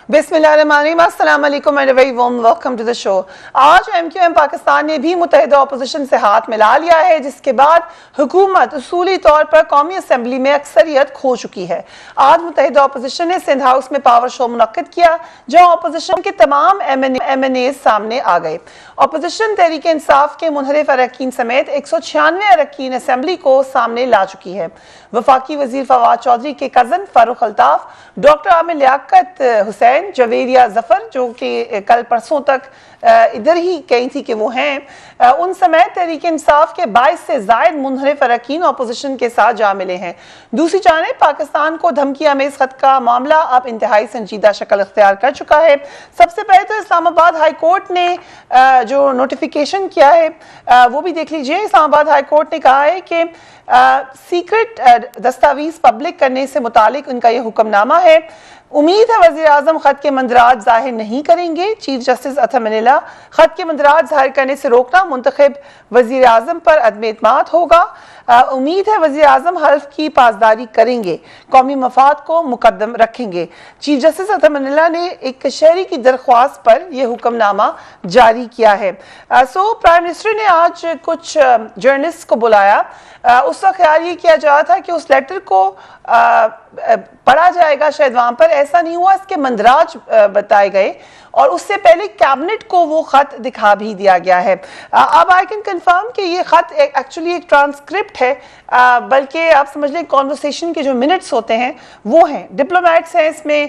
बिस्मिल्लाहिर्रहमानिर्रहीम, अस्सलाम वालेकुम and very warm welcome to the show. आज एमक्यूएम पाकिस्तान ने भी मुत्तहिदा अपोजिशन से हाथ मिला लिया है, जिसके बाद हुकूमत उसूली तौर पर कौमी असम्बली में अक्सरियत खो चुकी है। आज मुत्तहिदा अपोजिशन ने सिंध हाउस में पावर शो मुनक्किद किया, जहां अपोजिशन के तमाम एमएनए सामने आ गए। अपोजिशन तहरीक इंसाफ के मुनहरिफ अरकान समेत 196 अरकान असम्बली को सामने ला चुकी है। वफाकी वजीर फवाद चौधरी के कज़न फारूक अल्ताफ, डॉक्टर आमिर लियाकत हुसैन, जवेरिया जफर जो कि कल परसों तक इधर ही कही थी कि वो हैं, उन समेत तहरीक इंसाफ के 22 से ज़ायद मुनहरिफ अरकान अपोजिशन के साथ जा मिले हैं। दूसरी जानिब पाकिस्तान को धमकी आमेज खत का मामला अब इंतहाई संजीदा शक्ल इख्तियार कर चुका है। सबसे पहले तो इस्लामाबाद हाई कोर्ट ने जो नोटिफिकेशन किया है वो भी देख लीजिए। इस्लामाबाद हाई कोर्ट ने कहा है कि सीक्रेट दस्तावेज पब्लिक करने से मुतालिक उनका यह हुक्मनामा है। उम्मीद है वज़ीर आज़म खत के मंदराज जाहिर नहीं करेंगे। चीफ जस्टिस अतर मनीला, खत के मंदराज जाहिर करने से रोकना मुंतखब वज़ीर आज़म पर अदम एतमाद होगा। उम्मीद है वज़ीर आज़म हल्फ की पासदारी करेंगे, कौमी मफाद को मुकद्दम रखेंगे। चीफ जस्टिस अतर मनीला ने एक कशहरी की दरख्वास्त पर यह हुक्मनामा जारी किया है। प्राइम मिनिस्टर ने आज कुछ जर्नलिस्ट को बुलाया। उस वक्त ख्याल ये किया जा रहा था कि उस लेटर को पढ़ा जाएगा, शायद वहां पर ऐसा नहीं हुआ। इसके मंदराज बताए गए और उससे पहले कैबिनेट को वो खत दिखा भी दिया गया है। अब आई कैन कंफर्म कि ये खत एक्चुअली एक ट्रांसक्रिप्ट है, बल्कि आप समझ लें कॉन्वर्सेशन के जो मिनट्स होते हैं वो हैं। डिप्लोमेट्स हैं इसमें,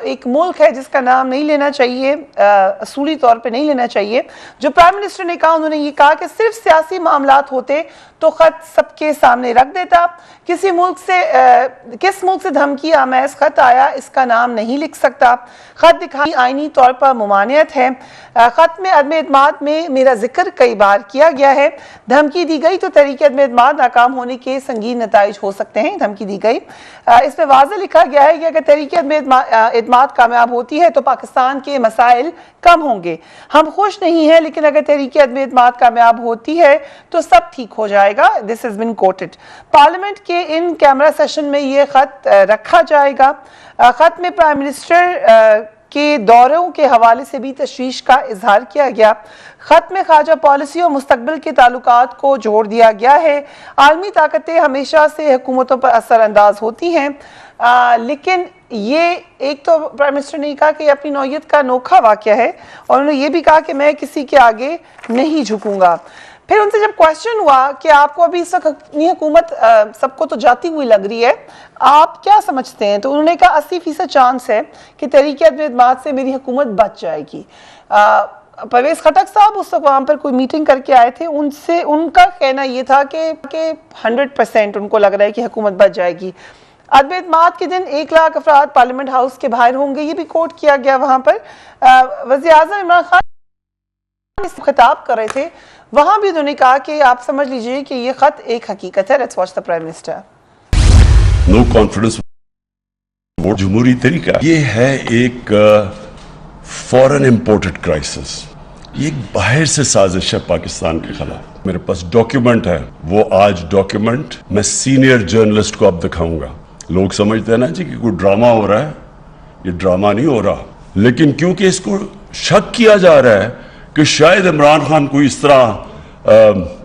एक मुल्क है जिसका नाम नहीं लेना चाहिए, असूली तौर पे नहीं लेना चाहिए। जो प्राइम मिनिस्टर ने कहा, उन्होंने ये कहा कि सिर्फ सियासी मामलात होते तो खत सबके सामने रख देता। किस मुल्क से धमकी आमेज खत आया, इसका नाम नहीं लिख सकता। खत दिखाई आईनी तौर पर मुमानियत है। खत में अदम एतमाद में मेरा जिक्र कई बार किया गया है। धमकी दी गई तो तहरीक अदम एतमाद नाकाम होने के संगीन नताइज हो सकते हैं। धमकी दी गई, इसमें वाज़ेह लिखा गया है कि अगर तहरीक अदम एतमाद कामयाब होती है तो पाकिस्तान के मसाइल कम होंगे। हम खुश नहीं हैं, लेकिन अगर तहरीक अदम एतमाद कामयाब होती है तो सब ठीक हो जाएगा। This has been quoted. Parliament के इन कैमरा सेशन में ये खत रखा जाएगा। खत में प्राइम मिनिस्टर के दौरों के हवाले से भी तशवीश का इजहार किया गया। खत में खारजा पॉलिसी और मुस्तकबिल के ताल्लुकात को जोड़ दिया गया है। आलमी ताकतें हमेशा से हुकूमतों पर असरअंदाज होती हैं, लेकिन ये एक तो प्राइम मिनिस्टर ने कहा कि अपनी नौयत का अनोखा वाक़या है, और उन्होंने ये भी कहा कि मैं किसी के आगे नहीं झुकूंगा। फिर उनसे जब क्वेश्चन हुआ कि आपको अभी इस वक्त हुकूमत सबको तो जाती हुई लग रही है, आप क्या समझते हैं, तो उन्होंने कहा 80% चांस है कि तहरीक अदम एतमाद से मेरी हुकूमत बच जाएगी। परवेज खटक साहब उस वक्त वहाँ पर कोई मीटिंग करके आए थे, उनसे उनका कहना ये था कि 100% उनको लग रहा है कि हुकूमत बच जाएगी। अदम एतमाद के दिन 1 लाख अफराद पार्लियामेंट हाउस के बाहर होंगे, ये भी कोट किया गया वहाँ पर। वज़ीर आज़म इमरान खान खिताब कर रहे थे, वहां भी उन्होंने कहा कि आप समझ लीजिए कि ये खत एक हकीकत है। Let's watch the prime minister. No confidence vote जमहूरी तरीका ये है एक फॉरेन इंपोर्टेड क्राइसिस। ये एक बाहर से साजिश है पाकिस्तान के खिलाफ। मेरे पास डॉक्यूमेंट है, वो आज डॉक्यूमेंट मैं सीनियर जर्नलिस्ट को अब दिखाऊंगा। लोग समझते हैं ना जी कि कोई ड्रामा हो रहा है, ये ड्रामा नहीं हो रहा, लेकिन क्योंकि इसको शक किया जा रहा है कि शायद इमरान खान कोई इस तरह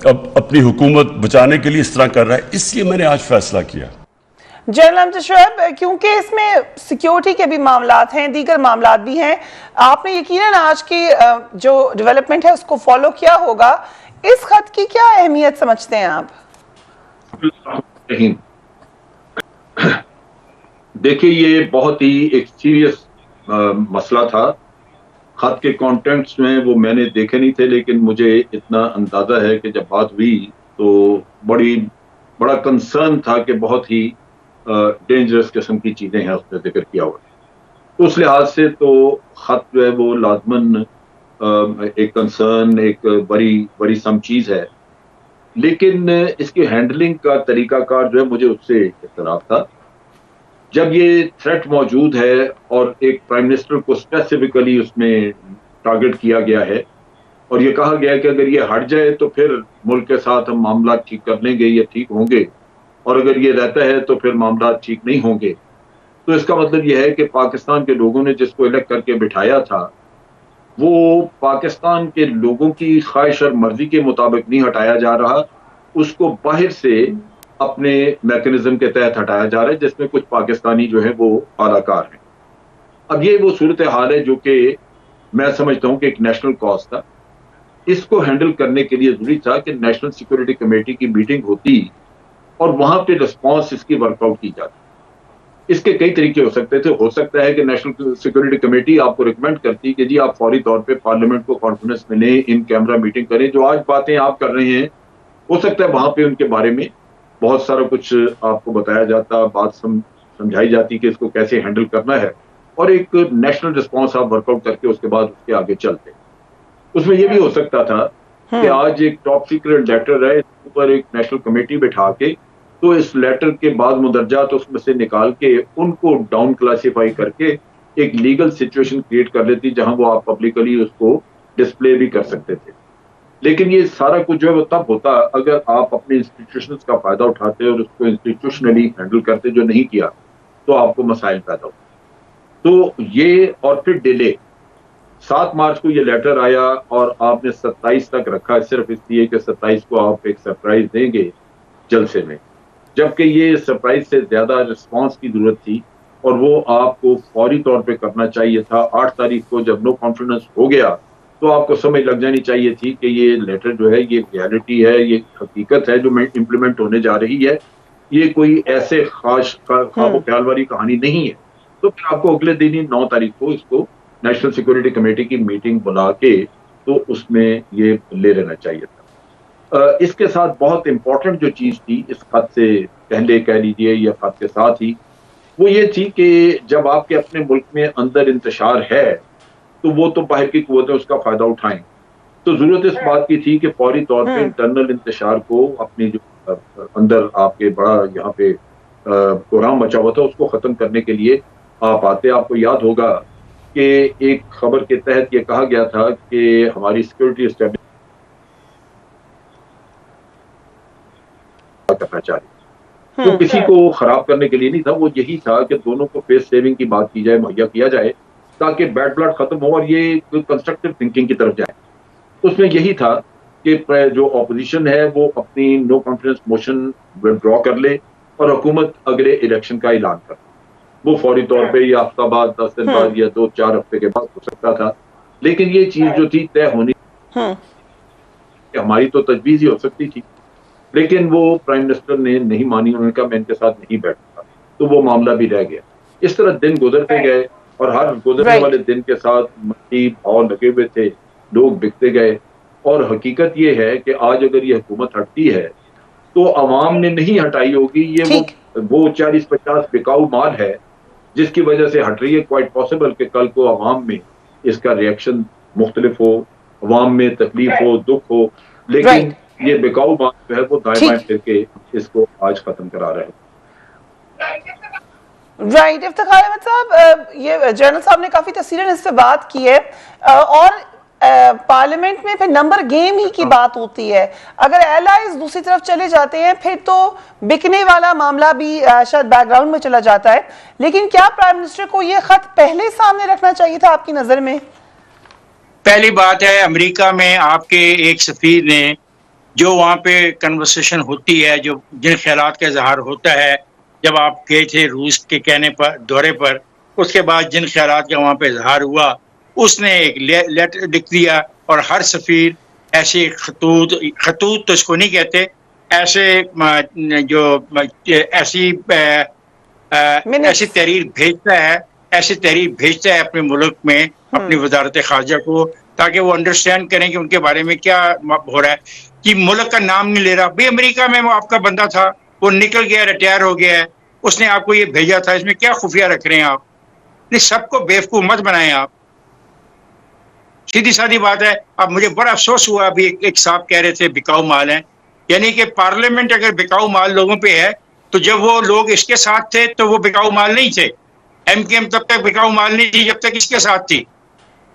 अब अपनी हुकूमत बचाने के लिए इस तरह कर रहा है, इसलिए मैंने आज फैसला किया। जनरल अमजद शोएब, क्योंकि इसमें सिक्योरिटी के भी मामलात हैं, दीगर मामलात भी हैं, आपने यकीनन आज की जो डेवलपमेंट है उसको फॉलो किया होगा। इस खत की क्या अहमियत समझते हैं आप? देखिए, ये बहुत ही एक सीरियस मसला था। खत के कंटेंट्स में वो मैंने देखे नहीं थे, लेकिन मुझे इतना अंदाजा है कि जब बात हुई तो बड़ा कंसर्न था कि बहुत ही डेंजरस किस्म की चीजें हैं उसमें जिक्र किया हुआ। उस लिहाज से तो खत जो है वो लाजमन एक कंसर्न, एक बड़ी सम चीज है, लेकिन इसकी हैंडलिंग का तरीकाकार जो है मुझे उससे इख्तलाफ था। जब ये थ्रेट मौजूद है और एक प्राइम मिनिस्टर को स्पेसिफिकली उसमें टारगेट किया गया है और ये कहा गया है कि अगर ये हट जाए तो फिर मुल्क के साथ हम मामला ठीक कर लेंगे या ठीक होंगे, और अगर ये रहता है तो फिर मामला ठीक नहीं होंगे, तो इसका मतलब यह है कि पाकिस्तान के लोगों ने जिसको इलेक्ट करके बिठाया था वो पाकिस्तान के लोगों की ख्वाहिश और मर्जी के मुताबिक नहीं हटाया जा रहा, उसको बाहर से अपने मैकेनिज्म के तहत हटाया जा रहा है, जिसमें कुछ पाकिस्तानी जो है वो आलाकार हैं। अब ये वो सूरत हाल है जो कि मैं समझता हूं कि एक नेशनल कॉज था। इसको हैंडल करने के लिए जरूरी था कि नेशनल सिक्योरिटी कमेटी की मीटिंग होती और वहां पे रिस्पॉन्स इसकी वर्कआउट की जाती। इसके कई तरीके हो सकते थे। हो सकता है कि नेशनल सिक्योरिटी कमेटी आपको रिकमेंड करती कि जी आप फौरी तौर पे पार्लियामेंट को कॉन्फ्रेंस में लें, इन कैमरा मीटिंग करें। जो आज बातें आप कर रहे हैं हो सकता है वहां पे उनके बारे में बहुत सारा कुछ आपको बताया जाता, बात समझाई जाती कि इसको कैसे हैंडल करना है और एक नेशनल रिस्पॉन्स आप वर्कआउट करके उसके बाद उसके आगे चलते। उसमें यह भी हो सकता था कि आज एक टॉप सीक्रेट लेटर है, इसके ऊपर एक नेशनल कमेटी बिठा के तो इस लेटर के बाद मुदर्जात उसमें से निकाल के उनको डाउन क्लासिफाई करके एक लीगल सिचुएशन क्रिएट कर लेती जहां वो आप पब्लिकली उसको डिस्प्ले भी कर सकते थे। लेकिन ये सारा कुछ जो है वो तब होता अगर आप अपने इंस्टीट्यूशंस का फायदा उठाते और उसको इंस्टीट्यूशनली हैंडल करते। जो नहीं किया तो आपको मसाइल पैदा हो। तो ये और फिर डिले, 7 मार्च को ये लेटर आया और आपने 27 तक रखा सिर्फ इसलिए कि 27 को आप एक सरप्राइज देंगे जलसे में, जबकि ये सरप्राइज से ज्यादा रिस्पांस की जरूरत थी और वो आपको फौरी तौर पे करना चाहिए था। 8 तारीख को जब नो कॉन्फिडेंस हो गया तो आपको समझ लग जानी चाहिए थी कि ये लेटर जो है ये रियलिटी है, ये हकीकत है जो इम्प्लीमेंट होने जा रही है, ये कोई ऐसे खास ख्वाब ख्याल वाली कहानी नहीं है। तो फिर आपको अगले दिन ही 9 तारीख को इसको नेशनल सिक्योरिटी कमेटी की मीटिंग बुला के तो उसमें ये ले लेना चाहिए था। इसके साथ बहुत इंपॉर्टेंट जो चीज थी इस खत से पहले कह लीजिए या खत के साथ ही, वो ये थी कि जब आपके अपने मुल्क में अंदर इंतशार है तो वो तो बाहर की कुव्वतें उसका फायदा उठाएं। तो जरूरत इस बात की थी कि फौरी तौर पे इंटरनल इंतशार को अपनी जो अंदर आपके बड़ा यहाँ पे कोहराम मचा हुआ था उसको खत्म करने के लिए आप आते। आपको याद होगा कि एक खबर के तहत ये कहा गया था कि हमारी सिक्योरिटी एस्टेब्लिशमेंट करना चाह रही, तो किसी को खराब करने के लिए नहीं था। वो यही था कि दोनों को फेस सेविंग की बात की जाए, मुहैया किया जाए ताकि बैड ब्लड खत्म हो और ये कंस्ट्रक्टिव थिंकिंग की तरफ जाए। उसमें यही था कि जो ऑपोजिशन है वो अपनी नो कॉन्फिडेंस मोशन विड्रॉ कर ले और हुकूमत अगले इलेक्शन का ऐलान कर। वो फौरी तौर पे या हफ्ता बाद, 10 दिन बाद या 2-4 हफ्ते के बाद हो सकता था। लेकिन ये चीज जो थी तय होनी हमारी तो तजवीज ही हो सकती थी, लेकिन वो प्राइम मिनिस्टर ने नहीं मानी। उन्होंने कहा मैं इनके साथ नहीं बैठता, तो वो मामला भी रह गया। इस तरह दिन गुजरते गए और हर गुजरने वाले दिन के साथ मंदी भाव लगे हुए थे, लोग बिकते गए। और हकीकत ये है कि आज अगर ये हुकूमत हटती है तो अवाम ने नहीं हटाई होगी। ये वो 40-50 बिकाऊ माल है जिसकी वजह से हट रही है। क्वाइट पॉसिबल कि कल को अवाम में इसका रिएक्शन मुख्तलिफ हो, अवाम में तकलीफ हो, दुख हो, लेकिन ये बिकाऊ माल जो है वो दाएं बाएं फिर के इसको आज खत्म करा रहे हैं। राइट इफ्तिखार अहमद साहब, ये जनरल साहब ने काफी तफसीलन इस पे बात की है और पार्लियामेंट में फिर नंबर गेम ही की बात होती है। अगर एलाइज दूसरी तरफ चले जाते हैं फिर तो बिकने वाला मामला भी शायद बैकग्राउंड में चला जाता है। लेकिन क्या प्राइम मिनिस्टर को यह खत पहले सामने रखना चाहिए था आपकी नजर में? पहली बात है, अमेरिका में आपके एक सफीर ने जो वहाँ पे कन्वर्सेशन होती है, जो जिन ख्यालात का इजहार होता है, जब आप गए थे रूस के कहने पर दौरे पर, उसके बाद जिन ख्यालात का वहाँ पे इजहार हुआ उसने एक लेटर लिख दिया और हर सफीर ऐसे खतूत तो इसको नहीं कहते, ऐसे जो ऐसी तहरीर भेजता है अपने मुल्क में अपनी वजारत खारजा को, ताकि वो अंडरस्टैंड करें कि उनके बारे में क्या हो रहा है। कि मुल्क का नाम नहीं ले रहा भाई, अमेरिका में वो आपका बंदा था, वो निकल गया, रिटायर हो गया है, उसने आपको ये भेजा था, इसमें क्या खुफिया रख रहे हैं आप? नहीं, सबको बेवकूफ मत बनाएं आप, सीधी सादी बात है। अब मुझे बड़ा अफसोस हुआ, अभी एक साहब कह रहे थे बिकाऊ माल है, यानी कि पार्लियामेंट अगर बिकाऊ माल लोगों पे है तो जब वो लोग इसके साथ थे तो वो बिकाऊ माल नहीं थे। एमकेएम तब तक बिकाऊ माल नहीं थी जब तक इसके साथ थी,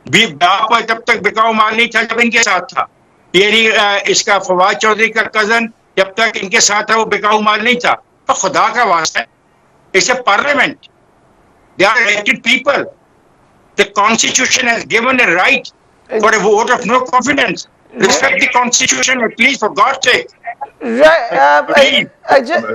तब तक बिकाऊ माल नहीं था जब इनके साथ था। यानी इसका फवाद चौधरी का कजन जब तक इनके साथ था वो बिकाऊ माल नहीं था। तो खुदा का वास्ता है, इसे parliament They are elected people. The Constitution has given a right for a vote of no confidence. Respect the Constitution, at least, for God's sake. Right, Please. I just,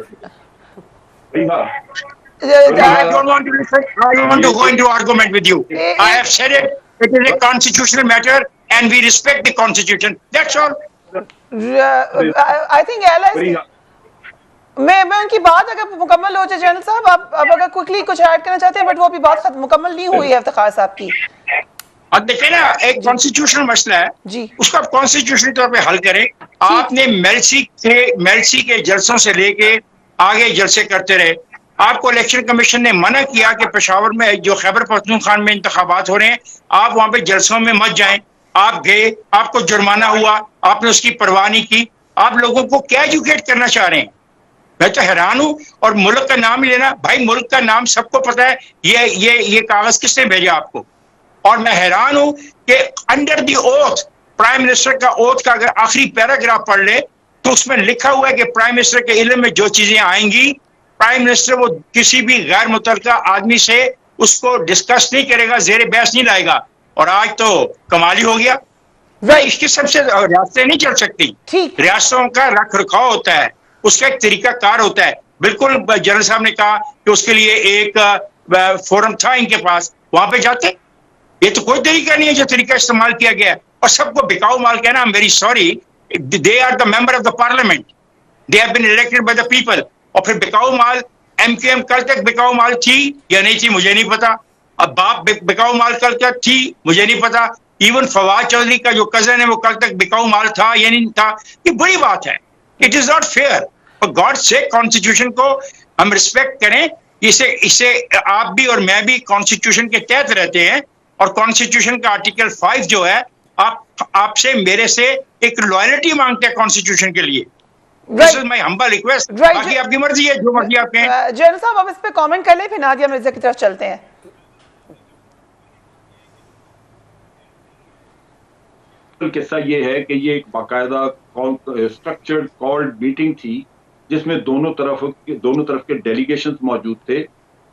I don't want to listen. I don't want to go into argument with you. I have said it. It is a constitutional matter, and we respect the Constitution. That's all. I think allies. मैं उनकी बात अगर मुकम्मल हो जाए general साहब, आप अगर क्विकली कुछ ऐड करना चाहते हैं, बट वो अभी बात मुकम्मल नहीं हुई है इफ्तिखार साहब की। अब देखिए ना, एक कॉन्स्टिट्यूशनल मसला है जी, उसको आप कॉन्स्टिट्यूशनल तौर पे हल करें। आपने मेलसी के जलसों से लेके आगे जलसे करते रहे। आपको इलेक्शन कमीशन ने मना किया कि पेशावर में जो खैबर पख्तूनख्वा में इंतखाबात हो रहे हैं, आप वहां पे जलसों में मत जाएं। आप गए, आपको जुर्माना हुआ, आपने उसकी परवाह नहीं की। आप लोगों को क्या एजुकेट करना चाह रहे हैं? मैं तो हैरान हूं। और मुल्क का नाम ही लेना, भाई मुल्क का नाम सबको पता है। ये कागज किसने भेजा आपको? और मैं हैरान हूं कि under the oath, prime minister का ओथ का अगर आखिरी पैराग्राफ पढ़ ले तो उसमें लिखा हुआ है कि प्राइम मिनिस्टर के इल्म में जो चीजें आएंगी, प्राइम मिनिस्टर वो किसी भी गैर मुतल्लिका आदमी से उसको डिस्कस नहीं करेगा, जेर बहस नहीं लाएगा। और आज तो कमाल ही हो गया। इसके सबसे रियासतें नहीं चल सकती। रियासतों का रख रखाव होता है, उसका एक तरीका कार होता है। बिल्कुल जनरल साहब ने कहा कि उसके लिए एक फोरम था इनके पास, वहां पे जाते। ये तो कोई तरीका नहीं है जो तरीका इस्तेमाल किया गया है। और सबको बिकाऊ माल कहना, I am very sorry, they are the member of the parliament, they have been elected by the people. और फिर बिकाऊ माल, एमक्यूएम कल तक बिकाऊ माल थी या नहीं थी मुझे नहीं पता। अब बाप बिकाऊ माल कल तक थी मुझे नहीं पता। इवन फवाद चौधरी का जो कजन है वो कल तक बिकाऊ माल था या नहीं था। ये बड़ी बात है। It is not fair. और गॉड से कॉन्स्टिट्यूशन को हम रिस्पेक्ट करें। इसे आप भी और मैं भी कॉन्स्टिट्यूशन के तहत रहते हैं। और कॉन्स्टिट्यूशन का आर्टिकल 5 जो है, आपसे मेरे से एक लॉयल्टी मांगते हैं कॉन्स्टिट्यूशन के लिए। This is my humble request. बाकी आपकी मर्जी है, जो मर्जी आप कहें। जनरल साहब अब इस पे कमेंट कर लें, फिर नादिया मिर्जा की तरफ चलते हैं। किस्सा ये है कि ये एक बाकायदा स्ट्रक्चर्ड कॉल्ड मीटिंग थी जिसमें दोनों तरफ के डेलीगेशंस मौजूद थे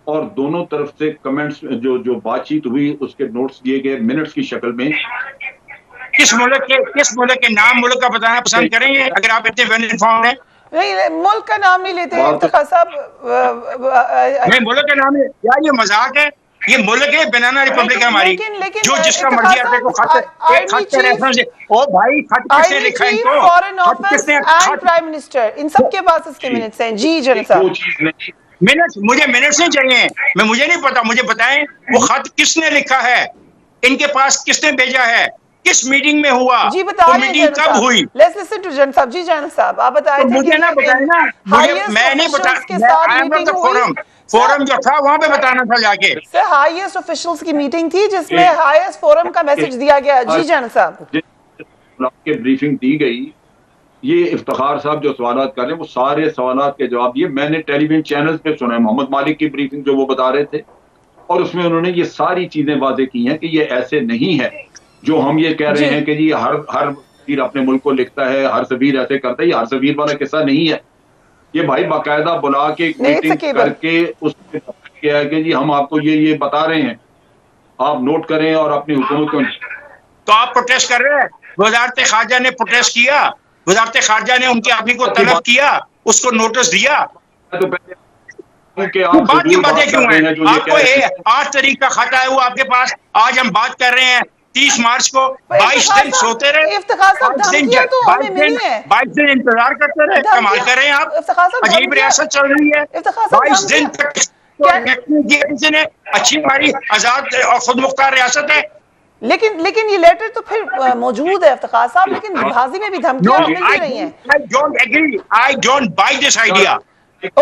और दोनों तरफ से कमेंट्स जो बातचीत हुई उसके नोट्स दिए गए मिनट्स की शक्ल में। किस मुल्क के नाम मुल्क का बताना पसंद करेंगे अगर आप इतने वेल इन्फॉर्म्ड हैं? नहीं, मुल्क का नाम नहीं लेते इफ्तिखार साहब। नहीं, मुल्क का नाम है यार, ये मजाक है। ये मुल्क है, बनाना रिपब्लिक है हमारी। जो जिसका मर्जी आते को खत रेफरेंस है। ओ भाई, खत किसने लिखा है इनको? Foreign office and prime minister, इन सब के पास इसके मिनट्स हैं। जी जनरल साहब। मिनट्स, मुझे मिनट्स नहीं चाहिए। मुझे नहीं पता, मुझे बताएं वो खत किसने लिखा है, इनके पास किसने भेजा है, किस मीटिंग में हुआ, जी बता वो मीटिंग कब हुई? लेट्स लिसन टू जनरल साहब। जी जनरल साहब आप बताएं। तो मुझे ना बताएं ना, मैं नहीं बता। फोरम जो था वहां पे बताना था जाके। सर हाईएस्ट ऑफिशियल्स की मीटिंग थी जिसमें हाईएस्ट फोरम का मैसेज दिया गया। जी जनरल साहब। के ब्रीफिंग दी गई, ये इफ्तिखार साहब जो सवाल कर रहे हैं वो सारे सवाल के जवाब दिए। मैंने टेलीविजन चैनल पे सुना है मोहम्मद मालिक की ब्रीफिंग जो वो बता रहे थे, और उसमें उन्होंने ये सारी चीजें वाजे की हैं कि ये ऐसे नहीं है जो हम ये कह रहे हैं कि जी हर सफीर अपने मुल्क को लिखता है, हर सफीर ऐसे करता है। ये हर सफीर वाला किस्सा नहीं है। ये भाई बाकायदा बुला के मीटिंग करके उसमें किया है कि जी हम आपको ये बता रहे हैं, आप नोट करें और अपनी हुकूमत को। तो आप प्रोटेस्ट कर रहे हैं? वजारत खारजा ने प्रोटेस्ट किया, वजारत खारजा ने उनके आदमी को तलब किया, उसको नोटिस दिया। तो बात की बातें क्यों है? आपको 8 तारीख का खत आया हुआ आपके पास, आज हम बात कर रहे हैं 30 मार्च को। 22 दिन सोते रहे, 22 दिन इंतजार करते रहे। कमाल कर रहे हैं आप, अजीब रियासत चल रही है। 22 दिन तक किसी ने अच्छी हमारी आजाद और खुद मुख्तार रियासत है। लेकिन ये लेटर तो फिर मौजूद है इफ्तिखार साहब, लेकिन हाजिर में भी धमकियां मिलती रही हैं। I don't buy this idea.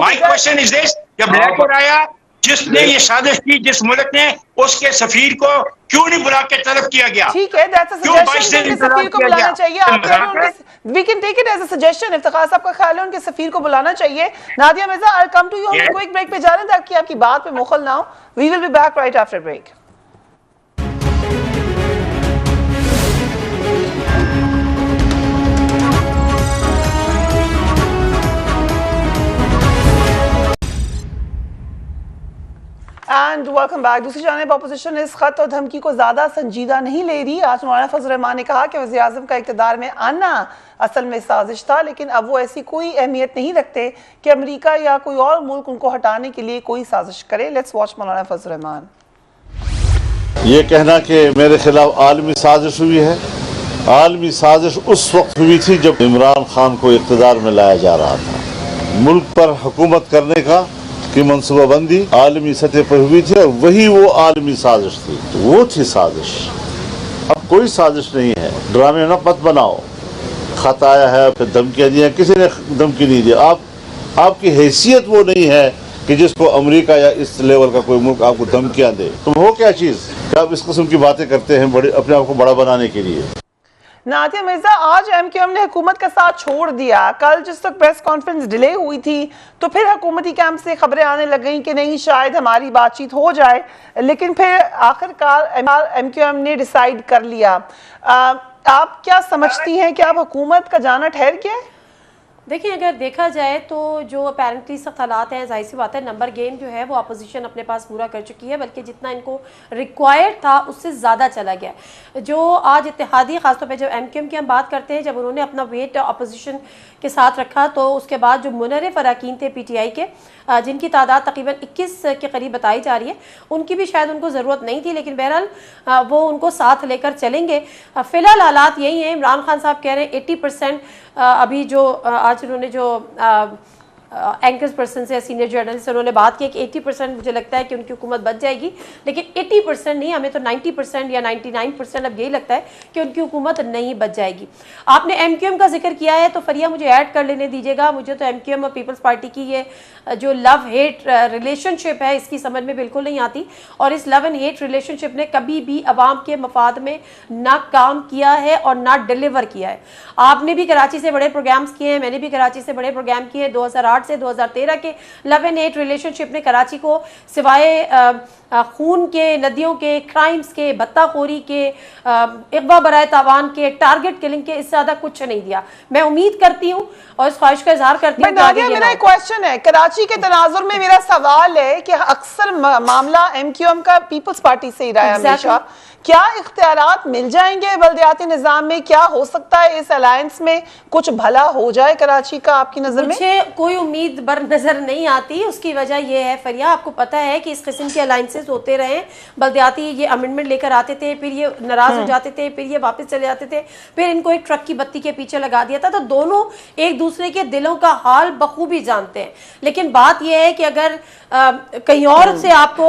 My question is this, जब लेटर आया, जिसने ये साजिश की, जिस मुल्क ने, उसके सफीर को क्यों नहीं बुला के तलब किया गया? ठीक है, that's a suggestion कि सफीर को बुलाना चाहिए। We can take it as a suggestion। Iftikhar साहब का ख्याल है उनके सफीर को बुलाना चाहिए। Nadia Mirza, I'll come to you। हम क्विक ब्रेक पे जा रहे हैं ताकि आपकी बात पे मुखल ना हो। We will be back right after break। And welcome back. दूसरी जानिब अपोजिशन इस खत और धमकी को ज़्यादा संजीदा नहीं ले रही। आज मौलाना फजल रहमान ने कहा कि वज़ीर-ए-आज़म का इक़्तिदार में आना असल में साजिश था, लेकिन अब वो ऐसी कोई अहमियत नहीं रखते कि अमेरिका या कोई और मुल्क उनको हटाने के लिए कोई साजिश करे। लेट्स वॉच मौलाना फजल रहमान। ये कहना कि मेरे खिलाफ आलमी साजिश हुई है, आलमी साजिश उस वक्त हुई थी जब इमरान खान को इक़्तिदार में लाया जा रहा था। मुल्क पर हुकूमत करने का की मनसूबाबंदी आलमी सतह पर हुई थी और वही वो आलमी साजिश थी, वो थी साजिश। अब कोई साजिश नहीं है, ड्रामे न मत बनाओ। खत आया है, फिर धमकियाँ दी हैं, किसी ने धमकी नहीं दी। आपकी हैसियत वो नहीं है कि जिसको अमेरिका या इस लेवल का कोई मुल्क आपको धमकियाँ दे। तो वो क्या चीज़ कि आप इस किस्म की बातें करते हैं बड़े अपने आप को बड़ा बनाने के लिए। नादिया मिर्जा, आज एमक्यूएम ने हुकूमत का साथ छोड़ दिया। कल जिस तक प्रेस कॉन्फ्रेंस डिले हुई थी तो फिर हुकूमती कैंप से खबरें आने लग गई कि नहीं शायद हमारी बातचीत हो जाए, लेकिन फिर आखिरकार एमक्यूएम ने डिसाइड कर लिया। आप क्या समझती हैं कि अब हुकूमत का जाना ठहर गया है? देखिए, अगर देखा जाए तो जो अपेरेंटली सख्त हालात हैं, जाहिर सी बात है नंबर गेम जो है वो अपोजिशन अपने पास पूरा कर चुकी है, बल्कि जितना इनको रिक्वायर्ड था उससे ज़्यादा चला गया। जो आज इत्तेहादी खासतौर पे जब एमक्यूएम की हम बात करते हैं, जब उन्होंने अपना वेट अपोजिशन के साथ रखा तो उसके बाद जो मुनर्रिफ अरकान थे पीटीआई के, जिनकी तादाद तकरीबन 21 के करीब बताई जा रही है, उनकी भी शायद उनको ज़रूरत नहीं थी, लेकिन बहरहाल वो उनको साथ लेकर चलेंगे। फ़िलहाल हालात यही हैं। इमरान खान साहब कह रहे हैं 80% अभी जो आज उन्होंने जो एंकर्स पर्सन से सीनियर जर्नलिस्ट से उन्होंने बात की कि 80% मुझे लगता है कि उनकी हुकूमत बच जाएगी, लेकिन 80% नहीं, हमें तो 90% या 99% अब यही लगता है कि उनकी हुकूमत नहीं बच जाएगी। आपने एमक्यूएम का जिक्र किया है तो फरिया मुझे ऐड कर लेने दीजिएगा। मुझे तो एमक्यूएम और पीपल्स पार्टी की ये जो लव हेट रिलेशनशिप है इसकी समझ में बिल्कुल नहीं आती, और इस लव एंड हेट रिलेशनशिप ने कभी भी अवाम के मफाद में ना काम किया है और ना डिलीवर किया है। आपने भी कराची से बड़े प्रोग्राम्स किए हैं, मैंने भी कराची से बड़े प्रोग्राम किए हैं। 2008 से 2013 के लव एंड हेट रिलेशनशिप ने कराची को सिवाय खून के, नदियों के, क्राइम्स के, बत्ताखोरी के, इगवा बराए तावान के, टारगेट किलिंग के, इससे ज्यादा कुछ नहीं दिया। मैं उम्मीद करती हूँ और इस ख्वाहिश का इजहार करती हूँ। मेरा एक क्वेश्चन है, कराची के तनाजुर में मेरा सवाल है कि अक्सर मामला एमक्यूएम का पीपल्स पार्टी से ही रहा है हमेशा। क्या इख्तियारात मिल जाएंगे बल्दियाती निज़ाम में? क्या हो सकता है इस अलायंस में कुछ भला हो जाए कराची का आपकी नजर में? मुझे कोई उम्मीद बर नजर नहीं आती। उसकी वजह यह है फरिया, आपको पता है कि इस किस्म के अलायंसेस होते रहे। बल्दियाती ये अमेंडमेंट लेकर आते थे, फिर ये नाराज हो जाते थे, फिर ये वापस चले जाते थे, फिर इनको एक ट्रक की बत्ती के पीछे लगा दिया था। तो दोनों एक दूसरे के दिलों का हाल बखूबी जानते हैं। लेकिन बात यह है कि अगर कहीं और से आपको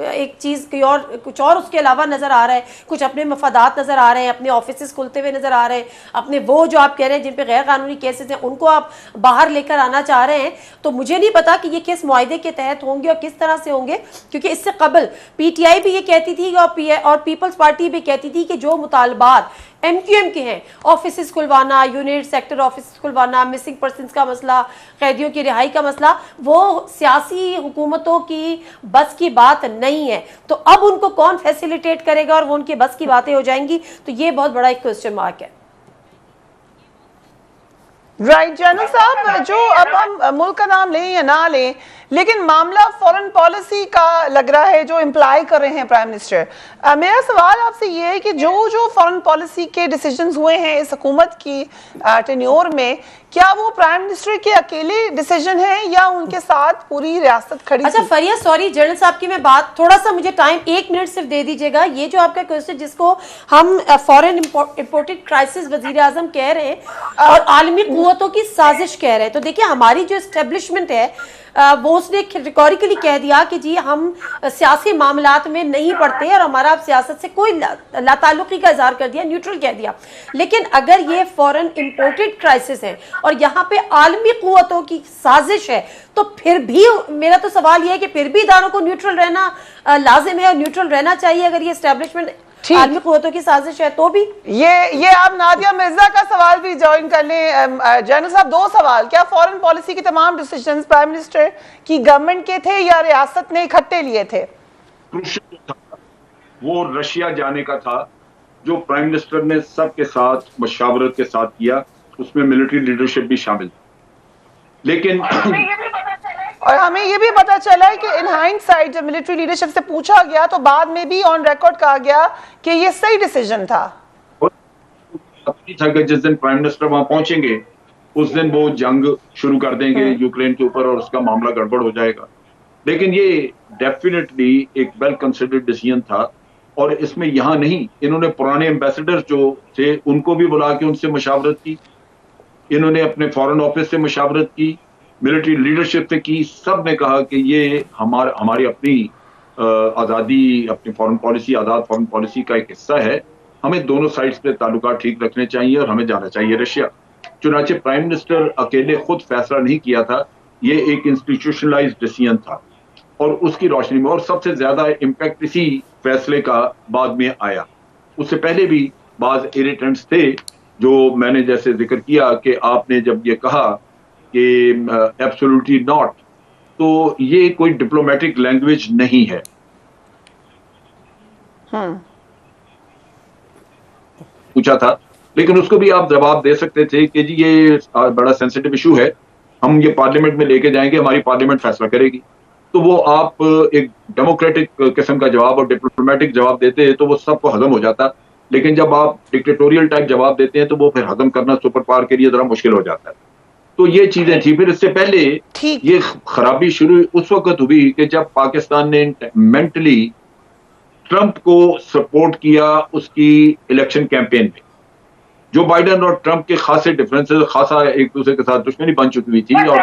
एक चीज कहीं और कुछ और उसके अलावा नजर आ रहा है, कुछ अपने मफादात नजर आ रहे हैं, अपने ऑफिस खुलते हुए नजर आ रहे हैं, अपने वो जो आप कह रहे हैं जिन पे गैर कानूनी केसेस हैं उनको आप बाहर लेकर आना चाह रहे हैं, तो मुझे नहीं पता कि ये किस मुआहदे के तहत होंगे और किस तरह से होंगे। क्योंकि इससे कबल पीटीआई भी ये कहती थी और पीपल्स पार्टी भी कहती थी कि जो मुतालबात एमक्यूएम के हैं, ऑफिस खुलवाना, यूनिट सेक्टर ऑफिस खुलवाना, मिसिंग पर्सन्स का मसला, कैदियों की रिहाई का मसला, वो सियासी हुकूमतों की बस की बात नहीं है। तो अब उनको कौन फैसिलिटेट करेगा और वो उनकी बस की बातें हो जाएंगी, तो ये बहुत बड़ा एक क्वेश्चन मार्क है। राइट जनरल साहब, जो अब हम मुल्क का नाम लें या ना लें, लेकिन मामला फॉरेन पॉलिसी का लग रहा है जो इम्प्लाई कर रहे हैं प्राइम मिनिस्टर। मेरा सवाल आपसे ये है कि जो फॉरेन पॉलिसी के डिसीजंस हुए हैं इस हुकूमत की टेन्योर में, क्या वो प्राइम मिनिस्टर के अकेले डिसीजन है या उनके साथ पूरी रियासत खड़ी? अच्छा फरिया, सॉरी जनरल साहब की मैं बात, थोड़ा सा मुझे टाइम 1 मिनट सिर्फ दे दीजिएगा। ये जो आपका क्वेश्चन जिसको हम फॉरेन इंपोर्टेड क्राइसिस वजीर आजम कह रहे हैं और आलमी कुव्वतों की साजिश कह रहे हैं, तो देखिए हमारी जो एस्टेब्लिशमेंट है वो उसने कैटेगोरिकली कह दिया कि जी हम सियासी मामलात में नहीं पड़ते और हमारा सियासत से कोई लाताल्लुकी का इजहार कर दिया, न्यूट्रल कह दिया। लेकिन अगर ये फॉरेन इंपोर्टेड क्राइसिस है और यहाँ पे आलमी कुव्वतों की साजिश है, तो फिर भी मेरा तो सवाल ये है कि फिर भी इदारों को न्यूट्रल रहना लाजिम है और न्यूट्रल रहना चाहिए। अगर ये एस्टेब्लिशमेंट आलमी कुव्वतों की साजिश है तो भी ये आप नादिया मिर्जा का सवाल भी ज्वाइन कर लें। जनरल साहब, 2 सवाल, क्या फॉरेन पॉलिसी के तमाम डिसीजंस प्राइम मिनिस्टर की गवर्नमेंट के थे या रियासत ने इकट्ठे लिए थे? वो रशिया जाने का था, जो प्राइम मिनिस्टर ने सबके साथ मशावरत के साथ किया, उसमें मिलिट्री लीडरशिप भी शामिल। लेकिन और हमें ये भी पता चला है कि इन हाइंडसाइट जब मिलिट्री लीडरशिप से पूछा गया तो बाद में भी ऑन रिकॉर्ड कहा गया कि ये सही डिसीजन था। था कि जिस दिन प्राइम मिनिस्टर वहां पहुंचेंगे उस दिन वो जंग शुरू कर देंगे यूक्रेन के ऊपर और उसका मामला गड़बड़ हो जाएगा। लेकिन ये डेफिनेटली एक वेल कंसिडर्ड डिसीजन था और इसमें यहाँ नहीं, इन्होंने पुराने एम्बेसडर जो थे उनको भी बुला के उनसे मशावरत की, इन्होंने अपने फॉरेन ऑफिस से मशावरत की, मिलिट्री लीडरशिप से की। सब ने कहा कि ये हमारी अपनी आज़ादी, अपनी फॉरेन पॉलिसी, आज़ाद फॉरेन पॉलिसी का एक हिस्सा है। हमें दोनों साइड्स पे ताल्लुकात ठीक रखने चाहिए और हमें जाना चाहिए रशिया। चुनाचे प्राइम मिनिस्टर अकेले खुद फैसला नहीं किया था, ये एक इंस्टीट्यूशनलाइज्ड डिसीजन था और उसकी रोशनी में, और सबसे ज्यादा इम्पैक्ट इसी फैसले का बाद में आया। उससे पहले भी बाज इरिटेंट्स थे जो मैंने जैसे जिक्र किया कि आपने जब ये कहा कि एब्सोल्युटली नॉट, तो ये कोई डिप्लोमेटिक लैंग्वेज नहीं है। पूछा था, लेकिन उसको भी आप जवाब दे सकते थे कि जी ये बड़ा सेंसिटिव इशू है, हम ये पार्लियामेंट में लेके जाएंगे, हमारी पार्लियामेंट फैसला करेगी। तो वो आप एक डेमोक्रेटिक किस्म का जवाब और डिप्लोमेटिक जवाब देते हैं तो वो सबको हजम हो जाता, लेकिन जब आप डिक्टेटोरियल टाइप जवाब देते हैं तो वो फिर हजम करना सुपर पावर के लिए जरा मुश्किल हो जाता है। तो ये चीजें थी। फिर इससे पहले ये खराबी शुरू उस वक्त हुई कि जब पाकिस्तान ने मेंटली ट्रंप को सपोर्ट किया उसकी इलेक्शन कैंपेन में। जो बाइडेन और ट्रंप के खासे डिफरेंसेस, खासा एक दूसरे के साथ दुश्मनी बन चुकी हुई थी। और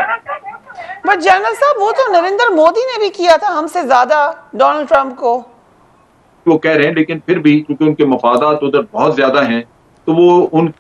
बट जनरल साहब वो तो नरेंद्र मोदी ने भी किया था हमसे ज्यादा डोनाल्ड ट्रंप को, वो कह रहे हैं, लेकिन फिर भी क्योंकि उनके मफादात उधर बहुत ज्यादा हैं तो वो उन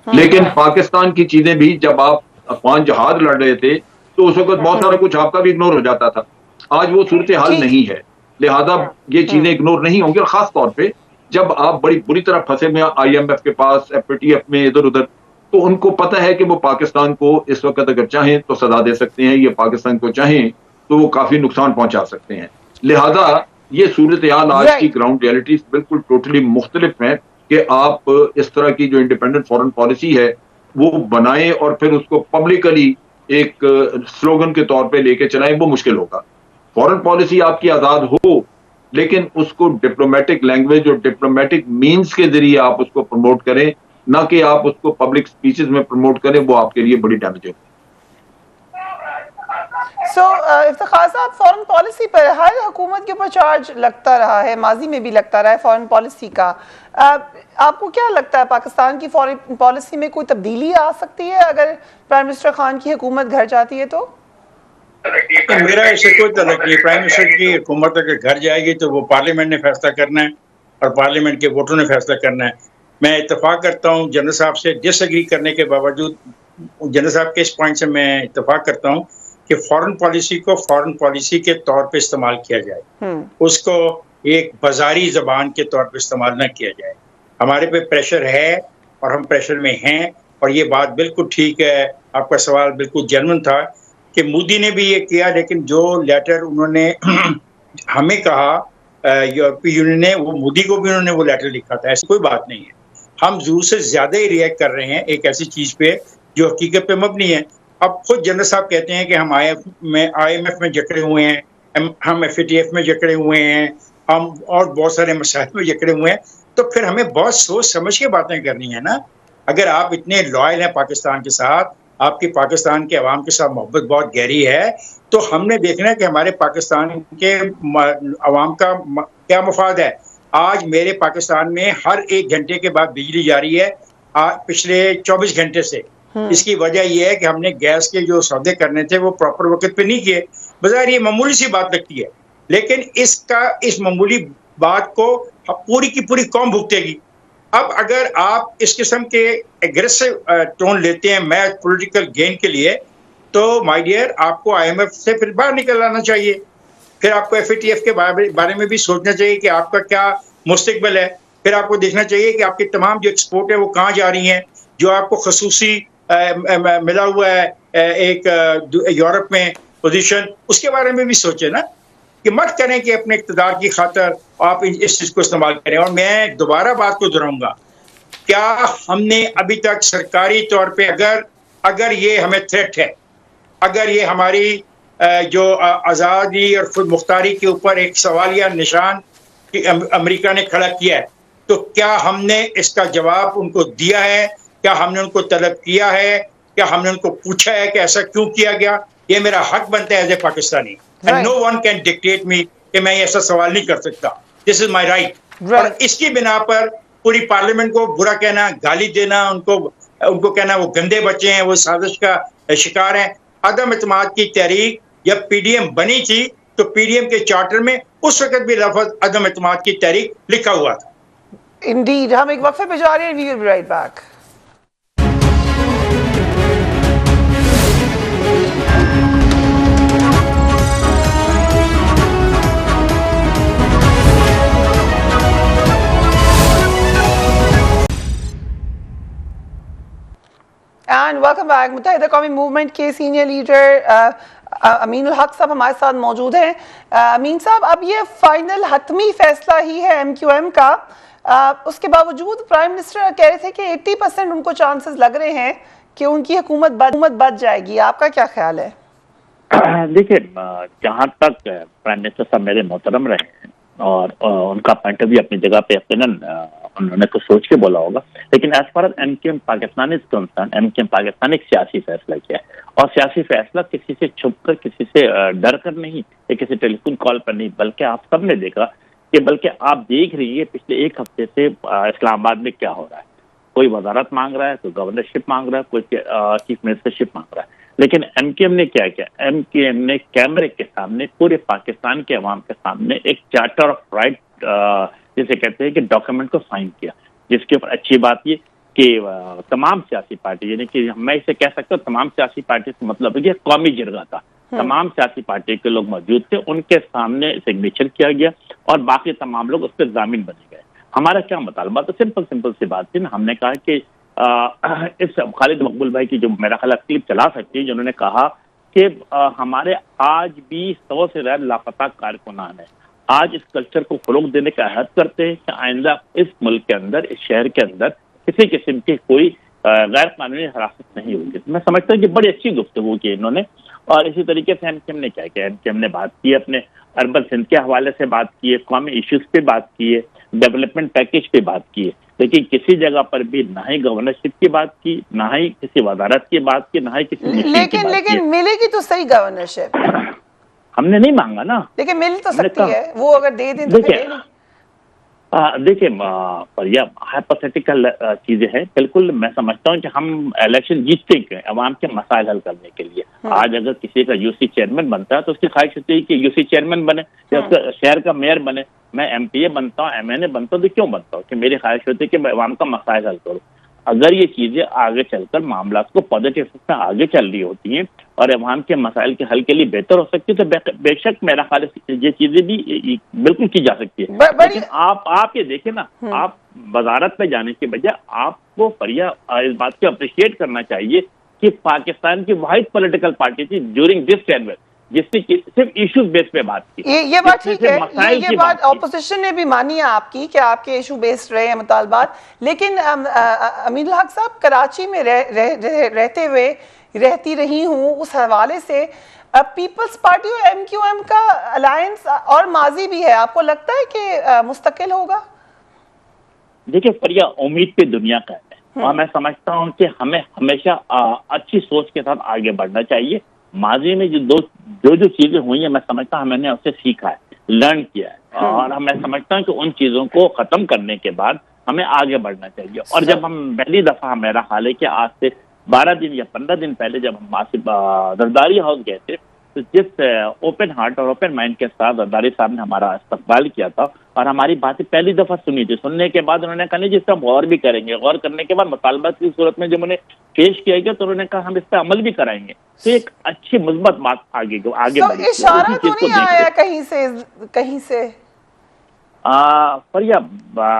लेकिन पाकिस्तान की चीजें भी, जब आप अफगान जहाज लड़ रहे थे तो उस वक्त बहुत सारा कुछ आपका भी इग्नोर हो जाता था। आज वो सूरत हाल नहीं है, लिहाजा ये चीजें इग्नोर नहीं होंगी। और खास तौर पे जब आप बड़ी बुरी तरह फंसे में IMF के पास, FATF में, इधर उधर, तो उनको पता है कि वो पाकिस्तान को इस वक्त अगर चाहें तो सजा दे सकते हैं, ये पाकिस्तान को चाहें तो वो काफी नुकसान पहुंचा सकते हैं। लिहाजा ये सूरत हाल आज की ग्राउंड रियलिटीज बिल्कुल टोटली मुख्तलिफ है कि आप इस तरह की जो इंडिपेंडेंट फॉरेन पॉलिसी है वो बनाएं और फिर उसको पब्लिकली एक स्लोगन के तौर पे लेके चलाएं, वो मुश्किल होगा। फॉरेन पॉलिसी आपकी आजाद हो, लेकिन उसको डिप्लोमेटिक लैंग्वेज और डिप्लोमेटिक मीन्स के जरिए आप उसको प्रमोट करें, ना कि आप उसको पब्लिक स्पीचेस में प्रमोट करें, वो आपके लिए बड़ी डैमेजिंग है। इफ्तिखार साहब, फॉरेन पॉलिसी पर हर हुकूमत के ऊपर चार्ज लगता रहा है, माजी में भी लगता रहा है फॉरेन पॉलिसी का। आपको क्या लगता है पाकिस्तान की फॉरेन पॉलिसी में कोई तब्दीली आ सकती है अगर प्राइम मिनिस्टर खान की हुकूमत घर जाती है तो? मेरा ऐसे कोई तलक नहीं। प्राइम मिनिस्टर की हुकूमत अगर घर जाएगी तो वो पार्लियामेंट ने फैसला करना है और पार्लियामेंट के वोटों ने फैसला करना है। मैं इत्तेफाक करता हूँ जनरल साहब से, डिसएग्री करने के बावजूद जनरल साहब के इस पॉइंट से मैं इत्तेफाक करता हूँ कि फॉरेन पॉलिसी को फॉरेन पॉलिसी के तौर पे इस्तेमाल किया जाए, उसको एक बाजारी जबान के तौर पे इस्तेमाल न किया जाए। हमारे पे प्रेशर है और हम प्रेशर में हैं, और ये बात बिल्कुल ठीक है। आपका सवाल बिल्कुल जेन्युइन था कि मोदी ने भी ये किया, लेकिन जो लेटर उन्होंने हमें कहा यूरोपीय यूनियन ने, वो मोदी को भी उन्होंने वो लेटर लिखा था। ऐसी कोई बात नहीं है। हम जरूर से ज्यादा ही रिएक्ट कर रहे हैं एक ऐसी चीज पे जो हकीकत पे मबनी है। अब खुद जनरल साहब कहते हैं कि हम IMF में जकड़े हुए हैं, हम FATF में जकड़े हुए हैं, हम और बहुत सारे मसाइल में जकड़े हुए हैं। तो फिर हमें बहुत सोच समझ के बातें करनी है ना। अगर आप इतने लॉयल हैं पाकिस्तान के साथ, आपकी पाकिस्तान के अवाम के साथ मोहब्बत बहुत गहरी है, तो हमने देखना है कि हमारे पाकिस्तान के अवाम का क्या मफाद है। आज मेरे पाकिस्तान में हर 1 घंटे के बाद बिजली जा रही है, पिछले 24 घंटे से। इसकी वजह यह है कि हमने गैस के जो सौदे करने थे वो प्रॉपर वक्त पे नहीं किए। बाजार ये मामूली सी बात लगती है, लेकिन इस मामूली बात को पूरी की पूरी कौम भुगतेगी। अब अगर आप इस किस्म के एग्रेसिव टोन लेते हैं मैच पॉलिटिकल गेन के लिए, तो माय डियर आपको IMF से फिर बाहर निकल आना चाहिए। फिर आपको FATF के बारे में भी सोचना चाहिए कि आपका क्या मुस्तकबिल है। फिर आपको देखना चाहिए कि आपकी तमाम जो एक्सपोर्ट है वो कहाँ जा रही हैं। जो आपको खसूसी मिला हुआ है एक यूरोप में पोजीशन, उसके बारे में भी सोचे ना, कि मत करें कि अपने इक़्तिदार की खातर आप इस चीज़ को इस्तेमाल करें। और मैं दोबारा बात को दोहराऊंगा, क्या हमने अभी तक सरकारी तौर पे अगर ये हमें थ्रेट है, अगर ये हमारी जो आज़ादी और खुद मुख्तारी के ऊपर एक सवालिया निशान कि अमेरिका ने खड़ा किया है, तो क्या हमने इसका जवाब उनको दिया है? क्या हमने उनको तलब किया है? क्या हमने उनको पूछा है कि ऐसा क्यों किया गया? ये मेरा हक बनता है as a Pakistani, and no one can dictate me कि मैं ऐसा सवाल नहीं कर सकता। This is my right. और इसकी बिना पर पूरी पार्लियामेंट को बुरा कहना, गाली देना, उनको कहना वो गंदे बच्चे हैं, वो साजिश का शिकार हैं। अदम इत्मीनान की तहरीक जब पीडीएम बनी थी तो पीडीएम के चार्टर में उस वक्त भी लफ्ज अदम इत्मीनान की तहरीक लिखा हुआ था। इंडीड। हम एक वक्फे पे जा रहे हैं, we will be right back. And welcome back. Muttahida Qaumi movement के सीनियर लीडर अमीनुल हक साहब हमारे साथ मौजूद हैं। अमीन साहब, अब ये फाइनल हतमी फैसला ही है MQM का। उसके बावजूद प्राइम मिनिस्टर कह रहे थे कि 80% उनको चांसेस लग रहे हैं कि उनकी हुकूमत बच जाएगी। आपका क्या ख्याल है? देखिए, जहाँ तक प्राइम मिनिस्टर साहब मेरे मोहतरम रहे हैं और उनका पॉइंट ऑफ व्यू अपनी जगह पे यकीनन उन्होंने कुछ सोच के बोला होगा, लेकिन as far as MQM Pakistan is concerned, MQM Pakistan एक सियासी फैसला किया है और सियासी फैसला किसी से छुपकर, किसी से डर कर नहीं, या किसी टेलीफोन कॉल पर नहीं, बल्कि आप सबने देखा कि बल्कि आप देख रही है पिछले एक हफ्ते से इस्लामाबाद में क्या हो रहा है। कोई वजारत मांग रहा है, कोई गवर्नरशिप मांग रहा है, कोई चीफ मिनिस्टरशिप मांग रहा है, लेकिन MQM ने क्या किया? MQM ने कैमरे के सामने, पूरे पाकिस्तान के अवाम के सामने एक चार्टर ऑफ राइट जिसे कहते हैं कि डॉक्यूमेंट को साइन किया, जिसके ऊपर अच्छी बात ये कि तमाम सियासी पार्टी, यानी कि मैं इसे कह सकता हूँ तमाम सियासी पार्टी से मतलब है कि कौमी जिरगा था, तमाम सियासी पार्टी के लोग मौजूद थे, उनके सामने सिग्नेचर किया गया और बाकी तमाम लोग उस पर जामिन बने गए। हमारा क्या मुतालबा? तो सिंपल सी बात थी ना, हमने कहा कि इस खालिद मकबूल भाई की जो मेरा ख्याल क्लिप चला सकती है, जिन्होंने कहा कि हमारे आज भी 100 से ज्यादा लापता कारकुनान है, आज इस कल्चर को फरोग देने का अहद करते हैं कि आइंदा इस मुल्क के अंदर, इस शहर के अंदर किसी किस्म की कोई गैर कानूनी हिरासत नहीं होगी। मैं समझता हूँ कि बड़ी अच्छी गुफ्तगू की इन्होंने। और इसी तरीके से MQM ने क्या किया? MQM ने बात की, अपने अर्बन सिंध के हवाले से बात की है, कौमी इश्यूज पे बात की है, डेवलपमेंट पैकेज पे बात की है, लेकिन किसी जगह पर भी ना ही गवर्नरशिप की बात की, ना ही किसी वजारत की बात की, ना ही किसी लेकिन मिलेगी तो सही गवर्नरशिप। हमने नहीं मांगा ना, लेकिन मिल तो सकती है, वो अगर दे दें तो फिर देखिए पर यह हाइपोथेटिकल चीजें हैं। बिल्कुल मैं समझता हूँ कि हम इलेक्शन जीतते हैं अवाम के मसाइल हल करने के लिए। आज अगर किसी का UC चेयरमैन बनता है तो उसकी ख्वाहिश होती है कि UC चेयरमैन बने या उसका शहर का मेयर बने। मैं MPA बनता हूँ, MNA बनता हूँ, तो क्यों बनता हूँ? कि मेरी ख्वाहिश होती है कि मैं अवाम का मसाइल हल करूँ। अगर ये चीजें आगे चलकर मामला को पॉजिटिव में आगे चल रही होती हैं और अवाम के मसाइल के हल के लिए बेहतर हो सकती है, तो बेशक मेरा ख्याल ये चीजें भी बिल्कुल की जा सकती है। लेकिन आप ये देखें ना, आप वजारत पे जाने के बजाय आपको फरिया इस बात को अप्रिशिएट करना चाहिए कि पाकिस्तान की वाहिद पॉलिटिकल पार्टी थी ड्यूरिंग दिस टेन्योर जिसने सिर्फ इश्यूज बेस पे बात की। ये बात ठीक है, ये बात ऑपोजिशन ने भी मानी है आपकी कि आपके इशू बेस्ड रहे हैं मुतालबात। लेकिन अमीनुल हक साहब, कराची में रहते हुए रहती रही हूँ, उस हवाले से पीपल्स पार्टी और MQM का अलायंस और माजी भी है, आपको लगता है कि मुस्तकिल होगा? देखिए फरिया, उम्मीद पे दुनिया का है और मैं समझता हूँ कि हमें हमेशा अच्छी सोच के साथ आगे बढ़ना चाहिए। माजी में जो चीजें हुई है, मैं समझता हूँ मैंने उससे सीखा है, लर्न किया है और मैं समझता हूँ कि उन चीजों को खत्म करने के बाद हमें आगे बढ़ना चाहिए। और जब हम पहली दफा, मेरा हाल है कि आज से 12 दिन या 15 दिन पहले जब हम जरदारी हाउस गए थे, तो जिस ओपन हार्ट और ओपन माइंड के साथ जरदारी साहब ने हमारा इस्तकबाल किया था और हमारी बातें पहली दफा सुनी थी। सुनने के बाद उन्होंने कहा नहीं जिस पर गौर भी करेंगे, गौर करने के बाद मुतालबात की सूरत में जब उन्हें पेश किया गया तो उन्होंने कहा हम इस पर अमल भी कराएंगे। तो एक अच्छी मुस्बत बात आगे बढ़ी। इशारा तो नहीं आया कहीं से फरिया,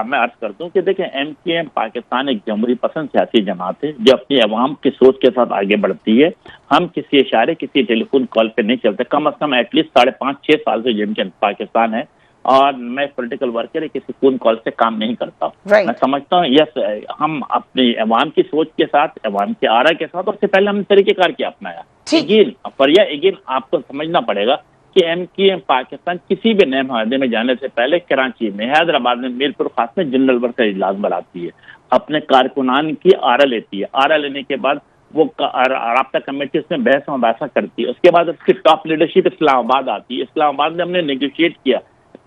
मैं अर्ज करता हूँ कि देखें MQM पाकिस्तान एक जमहूरी पसंद सियासी जमात है जो अपनी अवाम की सोच के साथ आगे बढ़ती है। हम किसी इशारे, किसी टेलीफोन कॉल पे नहीं चलते। कम अज कम एटलीस्ट 5.5-6 साल से MQM पाकिस्तान है और मैं पॉलिटिकल वर्कर है, किसी फोन कॉल से काम नहीं करता हूँ। Right. मैं समझता हूँ यस, हम अपनी अवाम की सोच के साथ, अवाम के आरा के साथ, उससे पहले हमने तरीकेकार क्या अपनाया। अगेन आपको समझना पड़ेगा कि MQM पाकिस्तान किसी भी नए माहदे में जाने से पहले कराची में, हैदराबाद में, मीरपुर खास में जनरल वर्कर इजलास बनाती है, अपने कारकुनान की आरा लेती है। आरा लेने के बाद वो राब्ता कमेटी उसमें बहस मुबासा करती है। उसके बाद उसकी टॉप लीडरशिप इस्लामाबाद आती है। इस्लामाबाद में हमने नेगोशिएट किया,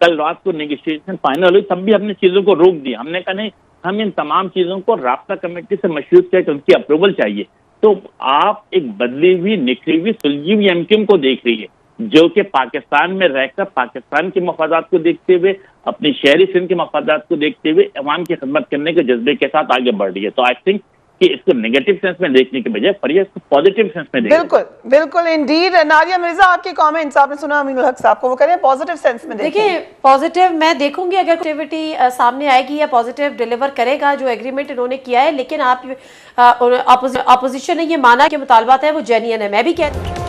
कल रात को नेगोशिएशन फाइनल हुई, तब भी हमने चीजों को रोक दिया। हमने कहा नहीं, हम इन तमाम चीजों को राब्ता कमेटी से मशवूर करके उनकी अप्रूवल चाहिए। तो आप एक बदली हुई, निखरी हुई, सुलझी हुई MQM को देख रही है, जो कि पाकिस्तान में रहकर पाकिस्तान के मफादात को देखते हुए, अपनी शहरी सिंध के मफादात को देखते हुए अवाम की खिदमत करने के जज्बे के साथ आगे बढ़ रही है। तो आई थिंक कि इसको नेगेटिव सेंस में देखने के बजाय पर इसको पॉजिटिव सेंस में देखना। बिल्कुल बिल्कुल इंडीड। नादिया मिर्जा, आपके कमेंट्स आपने सुना अमीनुल हक साहब को, वो कह रहे हैं पॉजिटिव सेंस में देखिए, पॉजिटिव मैं देखूंगी अगर पॉजिटिविटी सामने आएगी या पॉजिटिव डिलीवर करेगा जो एग्रीमेंट इन्होंने किया है। लेकिन आप अपोजिशन ने ये माना कि मुतालबात है वो जेन्युइन है। मैं भी कहती हूँ